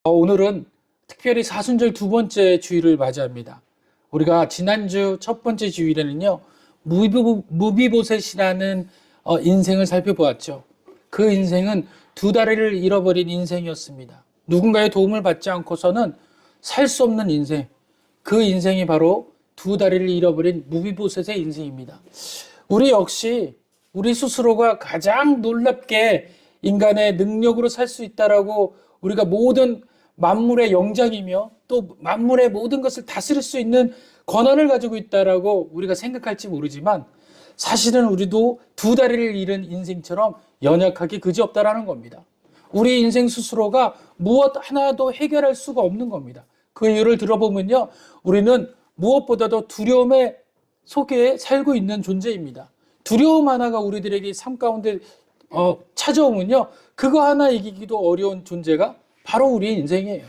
오늘은 특별히 사순절 두 번째 주일을 맞이합니다. 우리가 지난주 첫 번째 주일에는요, 무비보셋이라는 인생을 살펴보았죠. 그 인생은 두 다리를 잃어버린 인생이었습니다. 누군가의 도움을 받지 않고서는 살 수 없는 인생. 그 인생이 바로 두 다리를 잃어버린 무비보셋의 인생입니다. 우리 역시 우리 스스로가 가장 놀랍게 인간의 능력으로 살 수 있다라고 우리가 모든 만물의 영장이며 또 만물의 모든 것을 다스릴 수 있는 권한을 가지고 있다라고 우리가 생각할지 모르지만 사실은 우리도 두 다리를 잃은 인생처럼 연약하기 그지없다라는 겁니다. 우리 인생 스스로가 무엇 하나도 해결할 수가 없는 겁니다. 그 이유를 들어보면요, 우리는 무엇보다도 두려움의 속에 살고 있는 존재입니다. 두려움 하나가 우리들에게 삶 가운데 찾아오면요, 그거 하나 이기기도 어려운 존재가 바로 우리의 인생이에요.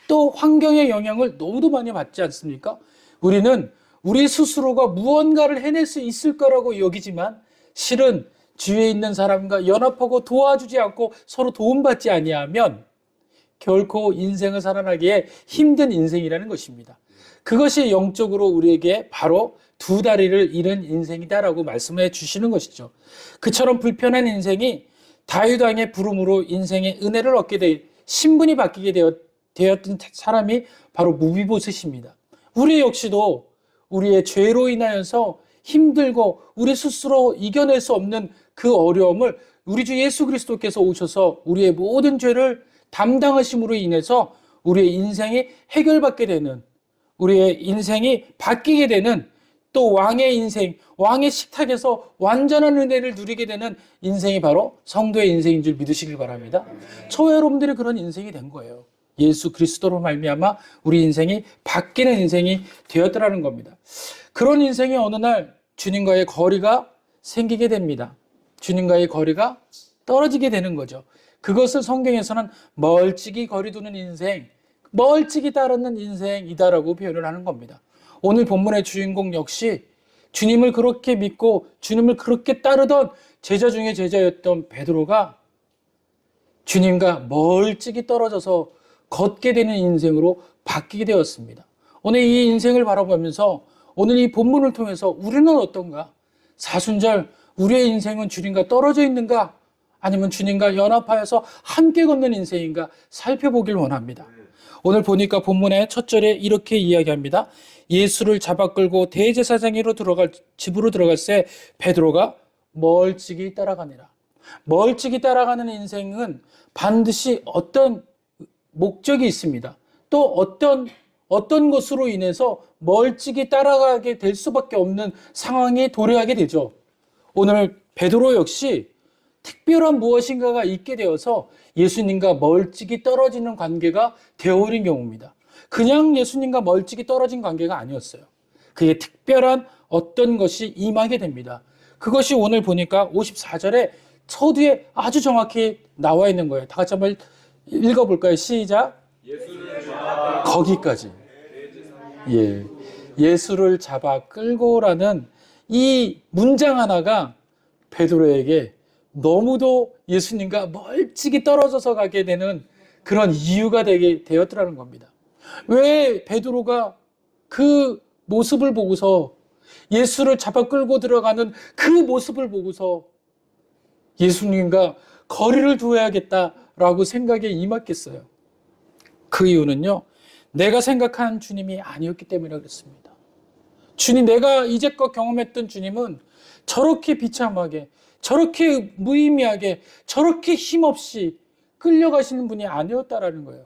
또 환경의 영향을 너무도 많이 받지 않습니까? 우리는 우리 스스로가 무언가를 해낼 수 있을 거라고 여기지만 실은 주위에 있는 사람과 연합하고 도와주지 않고 서로 도움받지 아니하면 결코 인생을 살아나기에 힘든 인생이라는 것입니다. 그것이 영적으로 우리에게 바로 두 다리를 잃은 인생이다라고 말씀해 주시는 것이죠. 그처럼 불편한 인생이 다윗 왕의 부름으로 인생의 은혜를 얻게 돼 신분이 바뀌게 되었던 사람이 바로 무비보셋입니다. 우리 역시도 우리의 죄로 인하여서 힘들고 우리 스스로 이겨낼 수 없는 그 어려움을 우리 주 예수 그리스도께서 오셔서 우리의 모든 죄를 담당하심으로 인해서 우리의 인생이 해결받게 되는, 우리의 인생이 바뀌게 되는, 또 왕의 인생, 왕의 식탁에서 완전한 은혜를 누리게 되는 인생이 바로 성도의 인생인 줄 믿으시길 바랍니다. 저와 여러분들이 그런 인생이 된 거예요. 예수 그리스도로 말미암아 우리 인생이 바뀌는 인생이 되었더라는 겁니다. 그런 인생이 어느 날 주님과의 거리가 생기게 됩니다. 주님과의 거리가 떨어지게 되는 거죠. 그것을 성경에서는 멀찍이 거리두는 인생, 멀찍이 따르는 인생이다라고 표현을 하는 겁니다. 오늘 본문의 주인공 역시 주님을 그렇게 믿고 주님을 그렇게 따르던 제자 중에 제자였던 베드로가 주님과 멀찍이 떨어져서 걷게 되는 인생으로 바뀌게 되었습니다. 오늘 이 인생을 바라보면서 오늘 이 본문을 통해서 우리는 어떤가? 사순절 우리의 인생은 주님과 떨어져 있는가? 아니면 주님과 연합하여서 함께 걷는 인생인가 살펴보길 원합니다. 오늘 보니까 본문의 첫 절에 이렇게 이야기합니다. 예수를 잡아 끌고 대제사장으로 집으로 들어갈 때 베드로가 멀찍이 따라가니라. 멀찍이 따라가는 인생은 반드시 어떤 목적이 있습니다. 또 어떤 것으로 인해서 멀찍이 따라가게 될 수밖에 없는 상황에 도래하게 되죠. 오늘 베드로 역시 특별한 무엇인가가 있게 되어서 예수님과 멀찍이 떨어지는 관계가 되어버린 경우입니다. 그냥 예수님과 멀찍이 떨어진 관계가 아니었어요. 그게 특별한 어떤 것이 임하게 됩니다. 그것이 오늘 보니까 54절에 서두에 아주 정확히 나와 있는 거예요. 다 같이 한번 읽어볼까요? 시작. 거기까지. 예. 예수를 잡아 끌고라는 이 문장 하나가 베드로에게 너무도 예수님과 멀찍이 떨어져서 가게 되는 그런 이유가 되게 되었더라는 겁니다. 왜 베드로가 그 모습을 보고서 예수를 잡아 끌고 들어가는 그 모습을 보고서 예수님과 거리를 두어야겠다라고 생각에 임했겠어요? 그 이유는요, 내가 생각한 주님이 아니었기 때문이라 그랬습니다. 주님, 내가 이제껏 경험했던 주님은 저렇게 비참하게, 저렇게 무의미하게, 저렇게 힘없이 끌려가시는 분이 아니었다라는 거예요.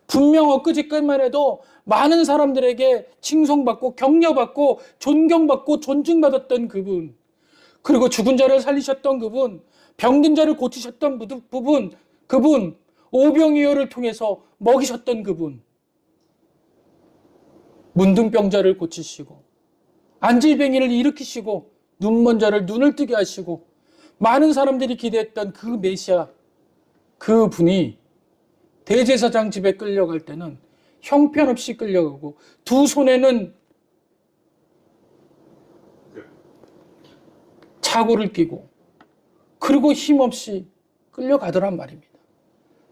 분명 엊그제까지만 해도 많은 사람들에게 칭송받고 격려받고 존경받고 존중받았던 그분, 그리고 죽은 자를 살리셨던 그분, 병든 자를 고치셨던 그분, 오병이어를 통해서 먹이셨던 그분, 문둥병자를 고치시고 안질뱅이를 일으키시고 눈먼 자를 눈을 뜨게 하시고 많은 사람들이 기대했던 그 메시아, 그 분이 대제사장 집에 끌려갈 때는 형편없이 끌려가고 두 손에는 차고를 끼고 그리고 힘없이 끌려가더란 말입니다.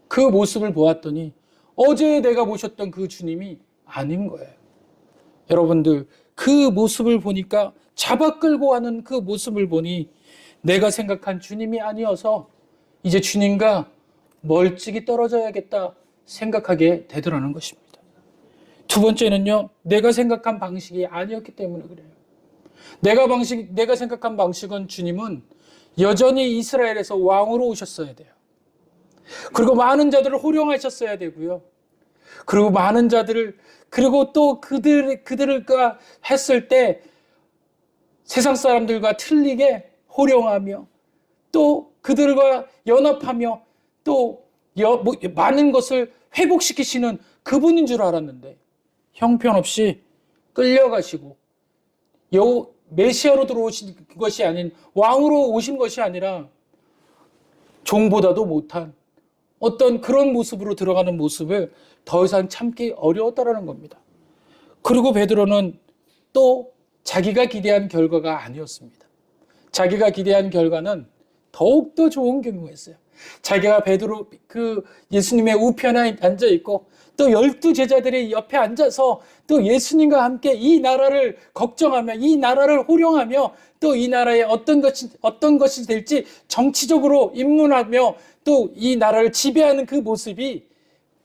그 모습을 보았더니 어제 내가 모셨던 그 주님이 아닌 거예요. 여러분들, 그 모습을 보니까, 잡아 끌고 가는 그 모습을 보니 내가 생각한 주님이 아니어서 이제 주님과 멀찍이 떨어져야겠다 생각하게 되더라는 것입니다. 두 번째는요, 내가 생각한 방식이 아니었기 때문에 그래요. 내가 생각한 방식은 주님은 여전히 이스라엘에서 왕으로 오셨어야 돼요. 그리고 많은 자들을 호령하셨어야 되고요. 그리고 많은 자들을, 그리고 또 그들과 했을 때 세상 사람들과 틀리게 호령하며 또 그들과 연합하며 또 많은 것을 회복시키시는 그분인 줄 알았는데 형편없이 끌려가시고 메시아로 들어오신 것이 아닌 왕으로 오신 것이 아니라 종보다도 못한 어떤 그런 모습으로 들어가는 모습을 더 이상 참기 어려웠다라는 겁니다. 그리고 베드로는 또 자기가 기대한 결과가 아니었습니다. 자기가 기대한 결과는 더욱더 좋은 경우였어요. 자기가 예수님의 우편에 앉아 있고 또 12제자들이 옆에 앉아서 또 예수님과 함께 이 나라를 걱정하며 이 나라를 호령하며 또 이 나라에 어떤 것이 될지 정치적으로 입문하며 또 이 나라를 지배하는 그 모습이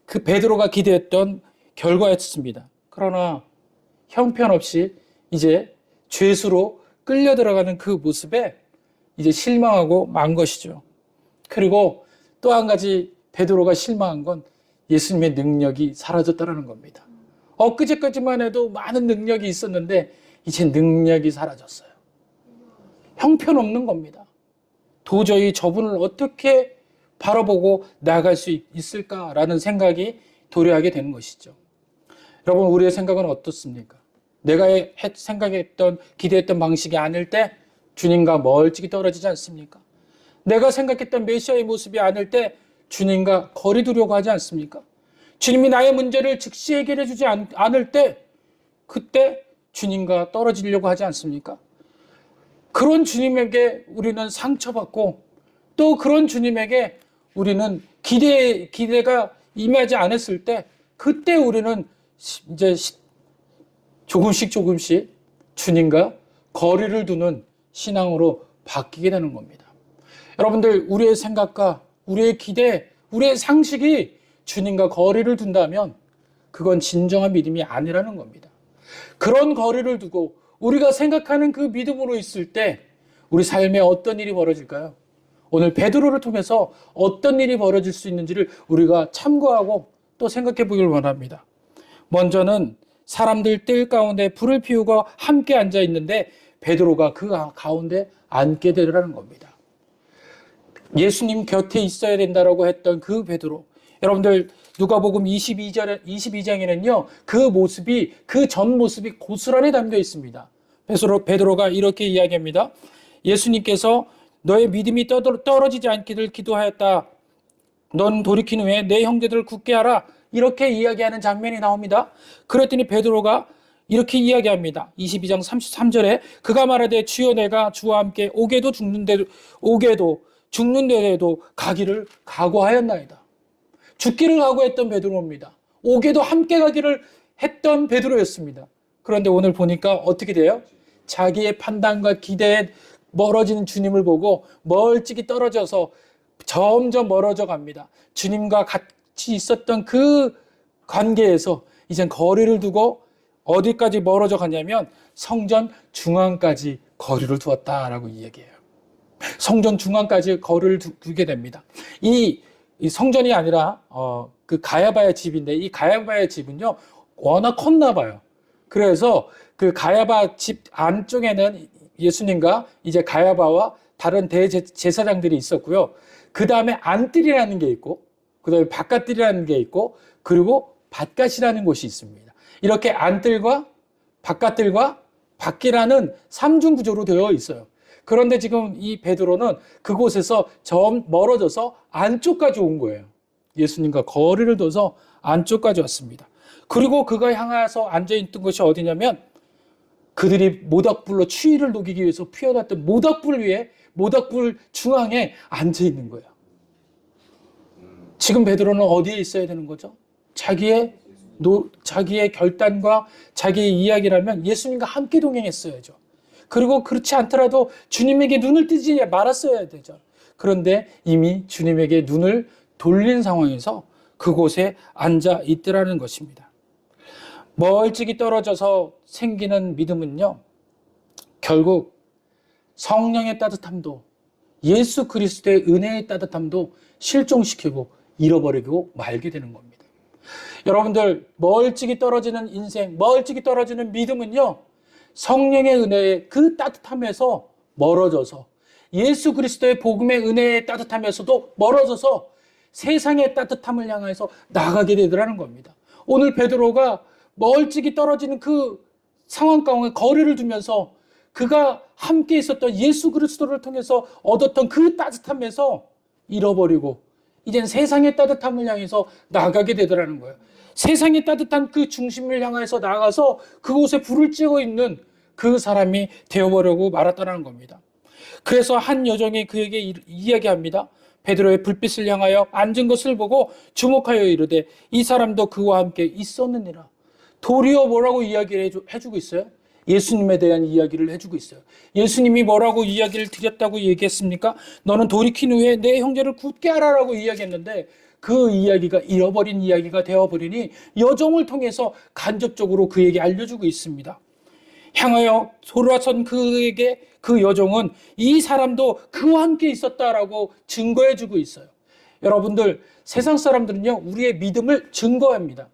그 베드로가 기대했던 결과였습니다. 그러나 형편없이 이제 죄수로 끌려 들어가는 그 모습에 이제 실망하고 만 것이죠. 그리고 또 한 가지 베드로가 실망한 건 예수님의 능력이 사라졌다는 겁니다. 엊그제까지만 해도 많은 능력이 있었는데 이제 능력이 사라졌어요. 형편없는 겁니다. 도저히 저분을 어떻게 바라보고 나아갈 수 있을까라는 생각이 도래하게 되는 것이죠. 여러분, 우리의 생각은 어떻습니까? 내가 생각했던, 기대했던 방식이 아닐 때 주님과 멀찍이 떨어지지 않습니까? 내가 생각했던 메시아의 모습이 아닐 때 주님과 거리 두려고 하지 않습니까? 주님이 나의 문제를 즉시 해결해 주지 않을 때 그때 주님과 떨어지려고 하지 않습니까? 그런 주님에게 우리는 상처받고 또 그런 주님에게 우리는 기대가 임하지 않았을 때 그때 우리는 이제 조금씩 주님과 거리를 두는 신앙으로 바뀌게 되는 겁니다. 여러분들, 우리의 생각과 우리의 기대, 우리의 상식이 주님과 거리를 둔다면 그건 진정한 믿음이 아니라는 겁니다. 그런 거리를 두고 우리가 생각하는 그 믿음으로 있을 때 우리 삶에 어떤 일이 벌어질까요? 오늘 베드로를 통해서 어떤 일이 벌어질 수 있는지를 우리가 참고하고 또 생각해 보길 원합니다. 먼저는 사람들 뜰 가운데 불을 피우고 함께 앉아 있는데 베드로가 그 가운데 앉게 되라는 겁니다. 예수님 곁에 있어야 된다라고 했던 그 베드로. 여러분들, 누가복음 22장에는요, 그 전 모습이 고스란히 담겨 있습니다. 베드로가 이렇게 이야기합니다. 예수님께서 너의 믿음이 떨어지지 않기를 기도하였다. 넌 돌이킨 후에 내 형제들을 굳게 하라. 이렇게 이야기하는 장면이 나옵니다. 그랬더니 베드로가 이렇게 이야기합니다. 22장 33절에 그가 말하되 주여 내가 주와 함께 오게도 죽는 데에도 가기를 각오하였나이다. 죽기를 각오했던 베드로입니다. 오게도 함께 가기를 했던 베드로였습니다. 그런데 오늘 보니까 어떻게 돼요? 자기의 판단과 기대에 멀어지는 주님을 보고 멀찍이 떨어져서 점점 멀어져 갑니다. 주님과 같이 있었던 그 관계에서 이젠 거리를 두고 어디까지 멀어져 가냐면 성전 중앙까지 거리를 두었다라고 이야기해요. 성전 중앙까지 거리를 두게 됩니다. 이 성전이 아니라 그 가야바의 집인데 이 가야바의 집은요 워낙 컸나 봐요. 그래서 그 가야바 집 안쪽에는 예수님과 이제 가야바와 다른 대제사장들이 있었고요. 그 다음에 안뜰이라는 게 있고, 그 다음에 바깥뜰이라는 게 있고, 그리고 밭갓이라는 곳이 있습니다. 이렇게 안뜰과 바깥뜰과 밖이라는 삼중 구조로 되어 있어요. 그런데 지금 이 베드로는 그곳에서 좀 멀어져서 안쪽까지 온 거예요. 예수님과 거리를 둬서 안쪽까지 왔습니다. 그리고 그가 향해서 앉아있던 것이 어디냐면 그들이 모닥불로 추위를 녹이기 위해서 피워놨던 모닥불 중앙에 앉아있는 거예요. 지금 베드로는 어디에 있어야 되는 거죠? 자기의 결단과 자기의 이야기라면 예수님과 함께 동행했어야죠. 그리고 그렇지 않더라도 주님에게 눈을 뜨지 말았어야 되죠. 그런데 이미 주님에게 눈을 돌린 상황에서 그곳에 앉아 있더라는 것입니다. 멀찍이 떨어져서 생기는 믿음은요, 결국 성령의 따뜻함도 예수 그리스도의 은혜의 따뜻함도 실종시키고 잃어버리고 말게 되는 겁니다. 여러분들, 멀찍이 떨어지는 인생, 멀찍이 떨어지는 믿음은요, 성령의 은혜의 그 따뜻함에서 멀어져서 예수 그리스도의 복음의 은혜의 따뜻함에서도 멀어져서 세상의 따뜻함을 향해서 나가게 되더라는 겁니다. 오늘 베드로가 멀찍이 떨어지는 그 상황 가운데 거리를 두면서 그가 함께 있었던 예수 그리스도를 통해서 얻었던 그 따뜻함에서 잃어버리고 이젠 세상의 따뜻함을 향해서 나가게 되더라는 거예요. 세상의 따뜻한 그 중심을 향해서 나가서 그곳에 불을 쬐고 있는 그 사람이 되어버리고 말았다는 겁니다. 그래서 한 여종이 그에게 이야기합니다. 베드로의 불빛을 향하여 앉은 것을 보고 주목하여 이르되 이 사람도 그와 함께 있었느니라. 도리어 뭐라고 이야기를 해주고 있어요? 예수님에 대한 이야기를 해주고 있어요. 예수님이 뭐라고 이야기를 드렸다고 얘기했습니까? 너는 돌이킨 후에 내 형제를 굳게 하라라고 이야기했는데 그 이야기가 잃어버린 이야기가 되어버리니 여종을 통해서 간접적으로 그에게 알려주고 있습니다. 향하여 돌아선 그에게 그 여종은 이 사람도 그와 함께 있었다라고 증거해주고 있어요. 여러분들, 세상 사람들은요, 우리의 믿음을 증거합니다.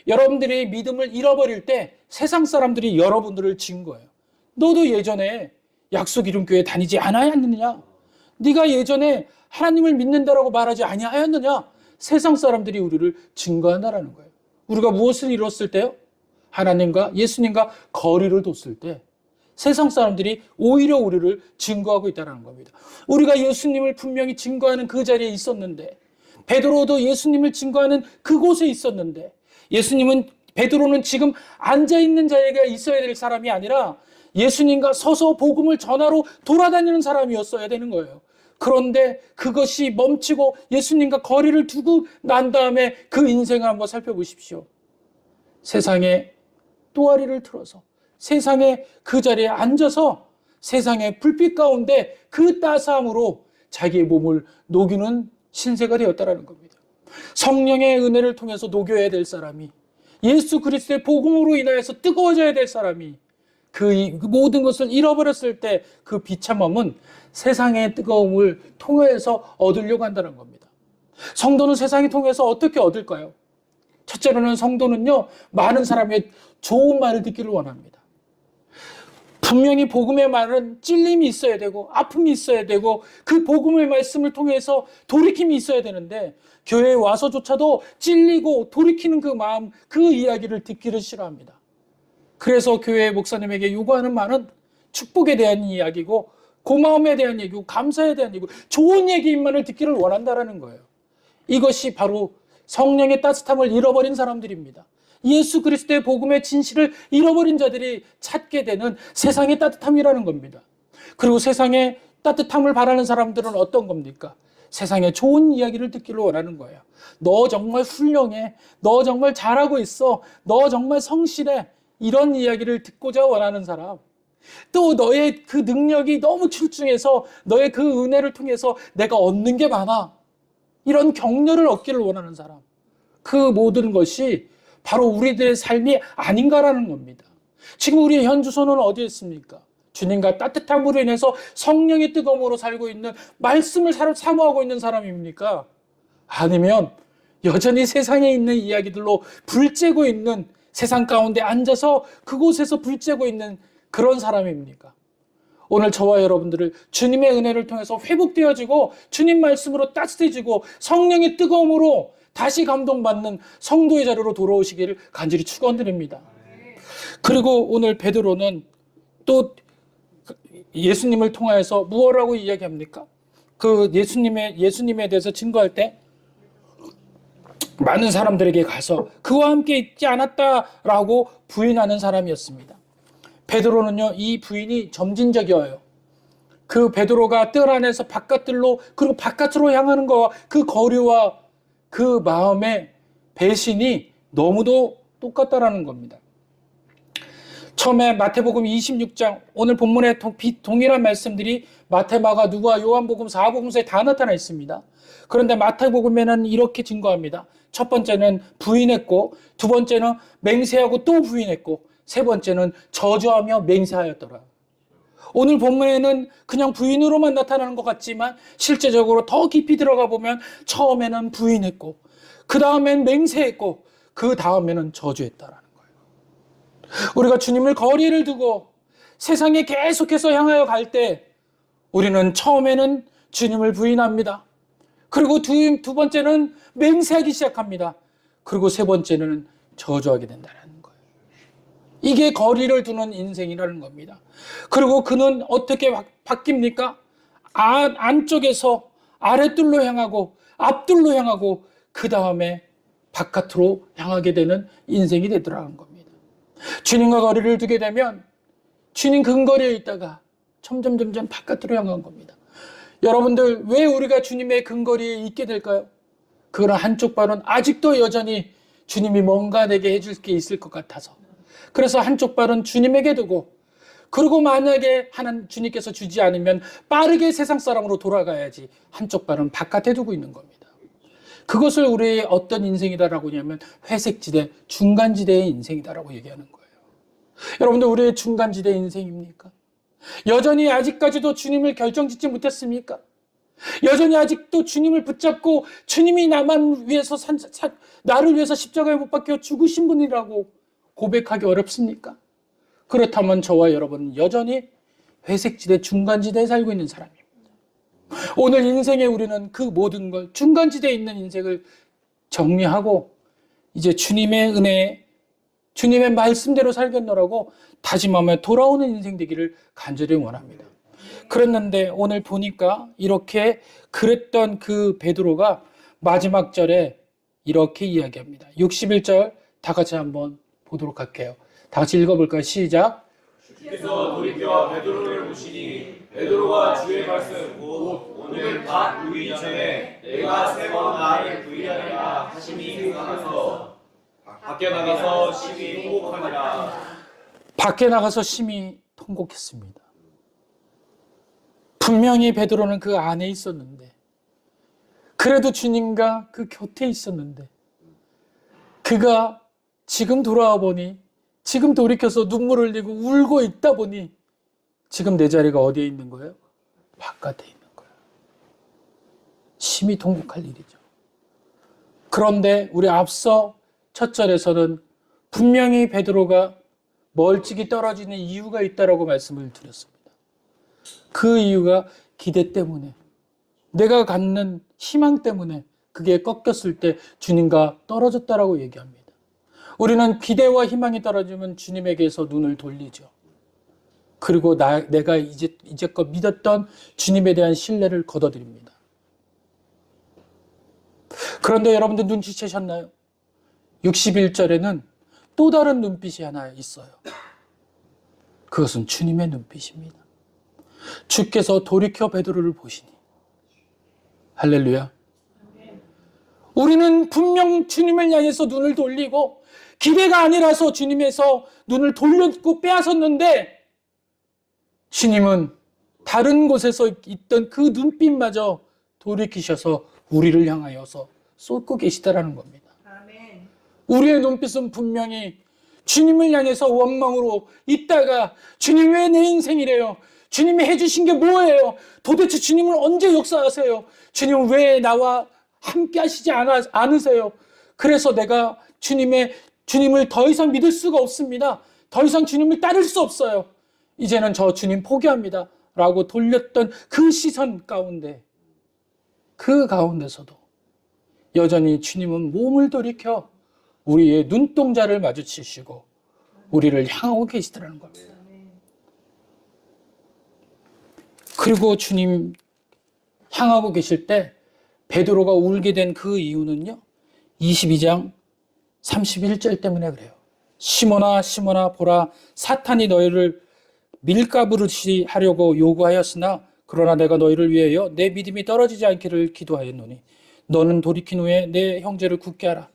여러분들이 믿음을 잃어버릴 때 세상 사람들이 여러분들을 증거해요. 너도 예전에 약속 이름교회 다니지 않았느냐? 네가 예전에 하나님을 믿는다라고 말하지 아니하였느냐? 세상 사람들이 우리를 증거한다라는 거예요. 우리가 무엇을 이뤘을 때요? 하나님과 예수님과 거리를 뒀을 때 세상 사람들이 오히려 우리를 증거하고 있다는 겁니다. 우리가 예수님을 분명히 증거하는 그 자리에 있었는데, 베드로도 예수님을 증거하는 그곳에 있었는데, 베드로는 지금 앉아있는 자리에 있어야 될 사람이 아니라 예수님과 서서 복음을 전하러 돌아다니는 사람이었어야 되는 거예요. 그런데 그것이 멈추고 예수님과 거리를 두고 난 다음에 그 인생을 한번 살펴보십시오. 세상에 또아리를 틀어서 세상에 그 자리에 앉아서 세상의 불빛 가운데 그 따스함으로 자기의 몸을 녹이는 신세가 되었다는 겁니다. 성령의 은혜를 통해서 녹여야 될 사람이, 예수 그리스도의 복음으로 인하여서 뜨거워져야 될 사람이 그 모든 것을 잃어버렸을 때 그 비참함은 세상의 뜨거움을 통해서 얻으려고 한다는 겁니다. 성도는 세상을 통해서 어떻게 얻을까요? 첫째로는 성도는요, 많은 사람의 좋은 말을 듣기를 원합니다. 분명히 복음의 말은 찔림이 있어야 되고 아픔이 있어야 되고 그 복음의 말씀을 통해서 돌이킴이 있어야 되는데 교회에 와서조차도 찔리고 돌이키는 그 마음, 그 이야기를 듣기를 싫어합니다. 그래서 교회 목사님에게 요구하는 말은 축복에 대한 이야기고 고마움에 대한 얘기고 감사에 대한 얘기고 좋은 얘기만을 듣기를 원한다라는 거예요. 이것이 바로 성령의 따뜻함을 잃어버린 사람들입니다. 예수 그리스도의 복음의 진실을 잃어버린 자들이 찾게 되는 세상의 따뜻함이라는 겁니다. 그리고 세상의 따뜻함을 바라는 사람들은 어떤 겁니까? 세상에 좋은 이야기를 듣기를 원하는 거예요. 너 정말 훌륭해. 너 정말 잘하고 있어. 너 정말 성실해. 이런 이야기를 듣고자 원하는 사람. 또 너의 그 능력이 너무 출중해서 너의 그 은혜를 통해서 내가 얻는 게 많아. 이런 격려를 얻기를 원하는 사람. 그 모든 것이 바로 우리들의 삶이 아닌가라는 겁니다. 지금 우리의 현주소는 어디에 있습니까? 주님과 따뜻함으로 인해서 성령의 뜨거움으로 살고 있는, 말씀을 사모하고 있는 사람입니까? 아니면 여전히 세상에 있는 이야기들로 불쬐고 있는, 세상 가운데 앉아서 그곳에서 불쬐고 있는 그런 사람입니까? 오늘 저와 여러분들을 주님의 은혜를 통해서 회복되어지고 주님 말씀으로 따뜻해지고 성령의 뜨거움으로 다시 감동받는 성도의 자리로 돌아오시기를 간절히 축원드립니다. 그리고 오늘 베드로는 또 예수님을 통하여서 무엇라고 이야기합니까? 그 예수님에 대해서 증거할 때 많은 사람들에게 가서 그와 함께 있지 않았다라고 부인하는 사람이었습니다. 베드로는요, 이 부인이 점진적이어요. 그 베드로가 뜰 안에서 바깥들로, 그리고 바깥으로 향하는 거와 그 거리와 그 마음의 배신이 너무도 똑같다라는 겁니다. 처음에 마태복음 26장, 오늘 본문에 동일한 말씀들이 마태, 마가, 누가, 요한복음, 사복음서에 다 나타나 있습니다. 그런데 마태복음에는 이렇게 증거합니다. 첫 번째는 부인했고, 두 번째는 맹세하고 또 부인했고, 세 번째는 저주하며 맹세하였더라. 오늘 본문에는 그냥 부인으로만 나타나는 것 같지만 실제적으로 더 깊이 들어가 보면 처음에는 부인했고, 그 다음엔 맹세했고, 그 다음에는 저주했다라는 거예요. 우리가 주님을 거리를 두고 세상에 계속해서 향하여 갈 때 우리는 처음에는 주님을 부인합니다. 그리고 두 번째는 맹세하기 시작합니다. 그리고 세 번째는 저주하게 된다는 거예요. 이게 거리를 두는 인생이라는 겁니다. 그리고 그는 어떻게 바뀝니까? 안쪽에서 아랫뜰로 향하고 앞뜰로 향하고 그 다음에 바깥으로 향하게 되는 인생이 되더라는 겁니다. 주님과 거리를 두게 되면 주님 근거리에 있다가 점점 바깥으로 향한 겁니다. 여러분들, 왜 우리가 주님의 근거리에 있게 될까요? 그거는 한쪽 발은 아직도 여전히 주님이 뭔가 내게 해줄 게 있을 것 같아서, 그래서 한쪽 발은 주님에게 두고, 그리고 만약에 주님께서 주지 않으면 빠르게 세상 사람으로 돌아가야지 한쪽 발은 바깥에 두고 있는 겁니다. 그것을 우리의 어떤 인생이다라고 하냐면 회색지대, 중간지대의 인생이다라고 얘기하는 거예요. 여러분들, 우리의 중간지대 인생입니까? 여전히 아직까지도 주님을 결정짓지 못했습니까? 여전히 아직도 주님을 붙잡고 주님이 나를 위해서 십자가에 못 박혀 죽으신 분이라고 고백하기 어렵습니까? 그렇다면 저와 여러분은 여전히 회색지대, 중간지대에 살고 있는 사람입니다. 오늘 인생에 우리는 그 모든 걸, 중간지대에 있는 인생을 정리하고 이제 주님의 은혜에, 주님의 말씀대로 살겠노라고 다짐하며 돌아오는 인생 되기를 간절히 원합니다. 그랬는데 오늘 보니까 이렇게 그랬던 그 베드로가 마지막 절에 이렇게 이야기합니다. 61절 다 같이 한번 보도록 할게요. 다 같이 읽어볼까요? 시작. 주께서 돌이켜 베드로를 보시니 베드로가 주의 말씀 곧 오늘 밤 우리 전에 내가 세 번 나를 부인하리라 하심이 생각나서 밖에 나가서 심히 통곡하니라. 밖에 나가서 심히 통곡했습니다. 분명히 베드로는 그 안에 있었는데, 그래도 주님과 그 곁에 있었는데, 그가 지금 돌아와 보니, 지금 돌이켜서 눈물을 흘리고 울고 있다 보니 지금 내 자리가 어디에 있는 거예요? 바깥에 있는 거예요. 심히 통곡할 일이죠. 그런데 우리 앞서 첫 절에서는 분명히 베드로가 멀찍이 떨어지는 이유가 있다라고 말씀을 드렸습니다. 그 이유가 기대 때문에, 내가 갖는 희망 때문에 그게 꺾였을 때 주님과 떨어졌다라고 얘기합니다. 우리는 기대와 희망이 떨어지면 주님에게서 눈을 돌리죠. 그리고 내가 이제껏 믿었던 주님에 대한 신뢰를 거둬들입니다. 그런데 여러분들 눈치채셨나요? 61절에는 또 다른 눈빛이 하나 있어요. 그것은 주님의 눈빛입니다. 주께서 돌이켜 베드로를 보시니. 할렐루야. 우리는 분명 주님을 향해서 눈을 돌리고 기대가 아니라서 주님에서 눈을 돌렸고 빼앗았는데, 주님은 다른 곳에서 있던 그 눈빛마저 돌이키셔서 우리를 향하여서 쏟고 계시다라는 겁니다. 아멘. 우리의 눈빛은 분명히 주님을 향해서 원망으로 있다가, 주님 왜 내 인생이래요? 주님이 해주신 게 뭐예요? 도대체 주님은 언제 역사하세요? 주님 왜 나와 함께 하시지 않으세요? 그래서 내가 주님을 더 이상 믿을 수가 없습니다. 더 이상 주님을 따를 수 없어요. 이제는 저 주님 포기합니다. 라고 돌렸던 그 시선 가운데, 그 가운데서도 여전히 주님은 몸을 돌이켜 우리의 눈동자를 마주치시고 우리를 향하고 계시더라는 겁니다. 그리고 주님 향하고 계실 때 베드로가 울게 된 그 이유는요, 22장 31절 때문에 그래요. 시몬아 시몬아 보라, 사탄이 너희를 밀가부르시 하려고 요구하였으나 그러나 내가 너희를 위하여 내 믿음이 떨어지지 않기를 기도하였노니 너는 돌이킨 후에 내 형제를 굳게 하라.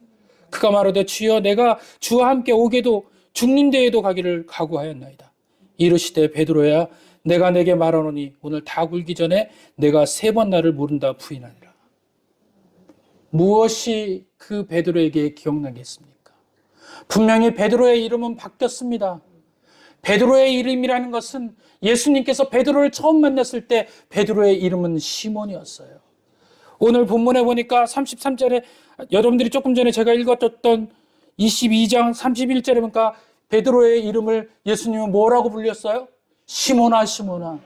그가 말하되 주여 내가 주와 함께 오게도 죽는 데에도 가기를 각오하였나이다. 이르시되 베드로야 내가 내게 말하노니 오늘 다 굴기 전에 내가 3번 나를 모른다 부인하니라. 무엇이 그 베드로에게 기억나겠습니까? 분명히 베드로의 이름은 바뀌었습니다. 베드로의 이름이라는 것은 예수님께서 베드로를 처음 만났을 때 베드로의 이름은 시몬이었어요. 오늘 본문에 보니까 33절에 여러분들이 조금 전에 제가 읽었던 22장 31절에 보니까 베드로의 이름을 예수님은 뭐라고 불렸어요? 시몬아 시몬아.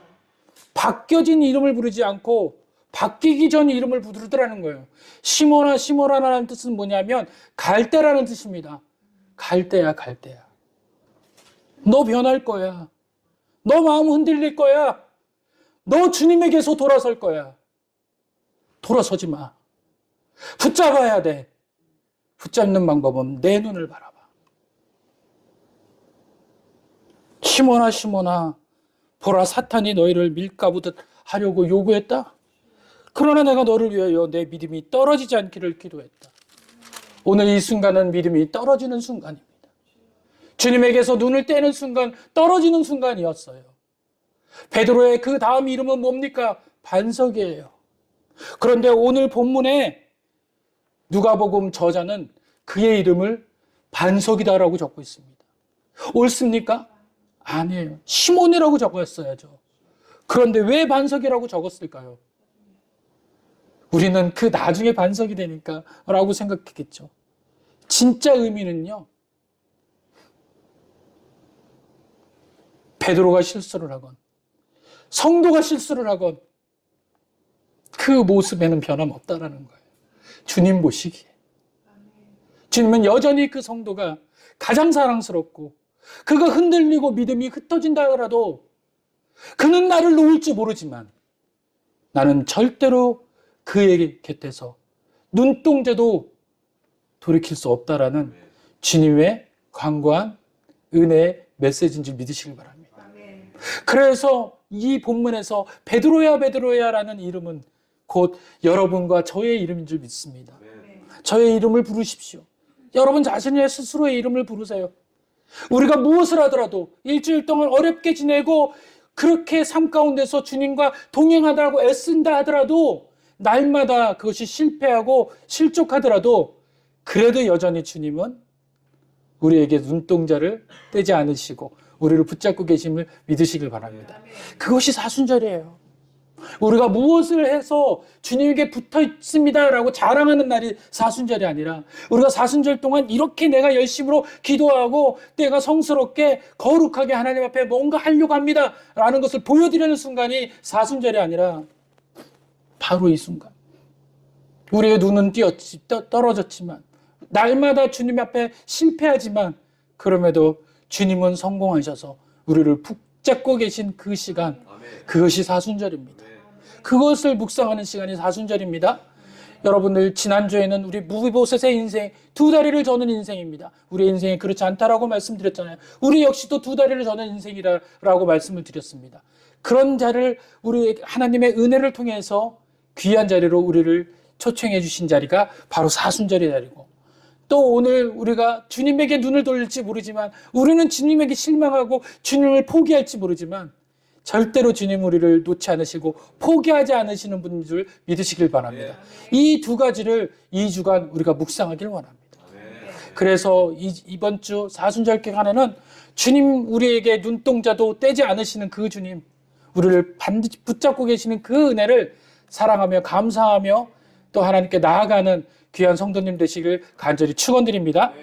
바뀌어진 이름을 부르지 않고 바뀌기 전 이름을 부르더라는 거예요. 시몬아 시몬아라는 뜻은 뭐냐면 갈대라는 뜻입니다. 갈대야 갈대야. 너 변할 거야. 너 마음 흔들릴 거야. 너 주님에게서 돌아설 거야. 돌아서지 마. 붙잡아야 돼. 붙잡는 방법은 내 눈을 바라봐. 시몬아 시몬아 보라 사탄이 너희를 밀가부듯 하려고 요구했다. 그러나 내가 너를 위하여 내 믿음이 떨어지지 않기를 기도했다. 오늘 이 순간은 믿음이 떨어지는 순간입니다. 주님에게서 눈을 떼는 순간, 떨어지는 순간이었어요. 베드로의 그 다음 이름은 뭡니까? 반석이에요. 그런데 오늘 본문에 누가복음 저자는 그의 이름을 반석이다라고 적고 있습니다. 옳습니까? 아니에요. 시몬이라고 적었어야죠. 그런데 왜 반석이라고 적었을까요? 우리는 그 나중에 반석이 되니까 라고 생각했겠죠. 진짜 의미는요, 베드로가 실수를 하건 성도가 실수를 하건 그 모습에는 변함없다라는 거예요. 주님 보시기에. 주님은 여전히 그 성도가 가장 사랑스럽고 그가 흔들리고 믿음이 흩어진다 하더라도 그는 나를 놓을지 모르지만 나는 절대로 그에게 곁에서 눈동자도 돌이킬 수 없다라는 주님의 광고한 은혜의 메시지인 줄 믿으시길 바랍니다. 그래서 이 본문에서 베드로야 베드로야라는 이름은 곧 여러분과 저의 이름인 줄 믿습니다. 저의 이름을 부르십시오. 여러분 자신의 스스로의 이름을 부르세요. 우리가 무엇을 하더라도 일주일 동안 어렵게 지내고 그렇게 삶 가운데서 주님과 동행하다고 애쓴다 하더라도 날마다 그것이 실패하고 실족하더라도 그래도 여전히 주님은 우리에게 눈동자를 떼지 않으시고 우리를 붙잡고 계심을 믿으시길 바랍니다. 그것이 사순절이에요. 우리가 무엇을 해서 주님에게 붙어 있습니다라고 자랑하는 날이 사순절이 아니라 우리가 사순절 동안 이렇게 내가 열심으로 기도하고 내가 성스럽게 거룩하게 하나님 앞에 뭔가 하려고 합니다라는 것을 보여드리는 순간이 사순절이 아니라 바로 이 순간. 우리의 눈은 떨어졌지만 날마다 주님 앞에 실패하지만 그럼에도 주님은 성공하셔서 우리를 붙잡고 계신 그 시간, 그것이 사순절입니다. 그것을 묵상하는 시간이 사순절입니다. 여러분들 지난주에는 우리 무비보셋의 인생, 2다리를 저는 인생입니다. 우리의 인생이 그렇지 않다라고 말씀드렸잖아요. 우리 역시도 2다리를 저는 인생이라고 말씀을 드렸습니다. 그런 자를 우리 하나님의 은혜를 통해서 귀한 자리로 우리를 초청해 주신 자리가 바로 사순절의 자리고 또 오늘 우리가 주님에게 눈을 돌릴지 모르지만 우리는 주님에게 실망하고 주님을 포기할지 모르지만 절대로 주님 우리를 놓지 않으시고 포기하지 않으시는 분인 줄 믿으시길 바랍니다. 이 두 가지를 2주간 우리가 묵상하길 원합니다. 그래서 이번 주 사순절 기간에는 주님 우리에게 눈동자도 떼지 않으시는 그 주님, 우리를 반드시 붙잡고 계시는 그 은혜를 사랑하며 감사하며 또 하나님께 나아가는 귀한 성도님 되시길 간절히 축원드립니다.